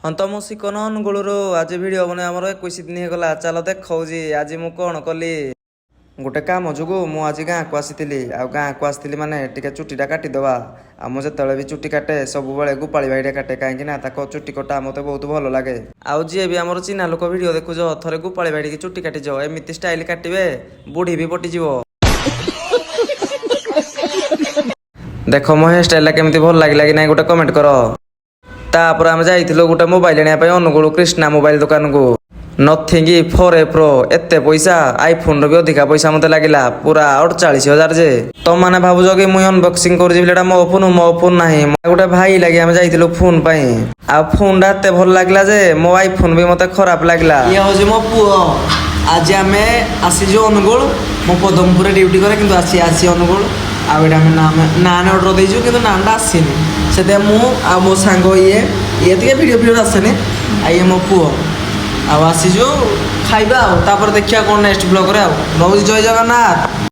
ହଁ ତ ମୁଁ ଶିକନ ଅନୁଗୁଳରୁ ଆଜି ଭିଡ଼ିଓ ବନେଇ ଆମର 21 ଦିନ ହେଇଗଲା। ଚାଲ ଦେଖାଉଛି ଆଜି ମୁଁ କ'ଣ କଲି। ଗୋଟେ କାମ ଯୋଗୁଁ ମୁଁ ଆଜି ଗାଁକୁ ଆସିଥିଲି। ଆଉ ଗାଁକୁ ଆସିଥିଲି ମାନେ ଟିକେ ଚୁଟିଟା କାଟିଦେବା। ଆଉ ମୁଁ ଯେତେବେଳେ ବି ଚୁଟି କାଟେ ସବୁବେଳେ ଗୋପାଳି ଭାଇଟା କାଟେ, କାହିଁକି ନା ତାଙ୍କ ଚୁଟି କଟା ମୋତେ ବହୁତ ଭଲ ଲାଗେ। ଆଉ ଯିଏ ବି ଆମର ଚିହ୍ନା ଲୋକ ଭିଡ଼ିଓ ଦେଖୁଛ, ଥରେ ଗୋପାଳି ଭାଇ ଟିକେ ଚୁଟି କାଟିଯାଅ। ଏମିତି ଷ୍ଟାଇଲ କାଟିବେ ବୁଢ଼ୀ ବି ପଟିଯିବ। ଦେଖ ମୋ ହେୟାର ଷ୍ଟାଇଲଟା କେମିତି ଭଲ ଲାଗିଲା କି ନାହିଁ ଗୋଟେ କମେଣ୍ଟ କର। ତାପରେ ଆମେ ଯାଇଥିଲୁ ଗୋଟେ ମୋବାଇଲ ଆଣିବା ପାଇଁ ଅନୁଗୁଳ କ୍ରିଷ୍ଣା ମୋବାଇଲ ଦୋକାନକୁ। ନଥିଙ୍ଗ 4A Pro ଏତେ ପଇସା, ଆଇଫୋନର ବି ଅଧିକା ପଇସା ମୋତେ ଲାଗିଲା, ପୁରା 48,000 ଯେ। ତମମାନେ ଭାବୁଛ କି ମୁଁ ଅନବକ୍ସିଂ କରୁଛି ବୋଲି, ଏଟା ମୋ ଫୋନ ନାହିଁ। ଗୋଟେ ଭାଇ ଲାଗି ଆମେ ଯାଇଥିଲୁ ଫୋନ ପାଇଁ। ଆଉ ଫୋନଟା ଏତେ ଭଲ ଲାଗିଲା ଯେ ମୋ ଆଇଫୋନ ବି ମୋତେ ଖରାପ ଲାଗିଲା। ଇଏ ହେଉଛି ମୋ ପୁଅ। ଆଜି ଆମେ ଆସିଛୁ ଅନୁଗୁଳ। ମୁଁ ପଦମପୁରରେ ଡ୍ୟୁଟି କରେ କିନ୍ତୁ ଆସି ଅନୁଗୁଳ। ଆଉ ଏଇଟା ଆମେ ନାନ୍ ଅର୍ଡ଼ର ଦେଇଛୁ କିନ୍ତୁ ନାନ୍ଟା ଆସିନି। ସେଥିପାଇଁ ମୁଁ ଆଉ ମୋ ସାଙ୍ଗ ଇଏ ଟିକେ ଭିଡ଼ିଓ ଆସେନି। ଆଉ ଇଏ ମୋ ପୁଅ। ଆଉ ଆସିଛୁ ଖାଇବା, ଆଉ ତାପରେ ଦେଖିବା କ'ଣ ନେକ୍ସଟ ବ୍ଲଗରେ। ଆଉ ରହୁଛି, ଜୟ ଜଗନ୍ନାଥ।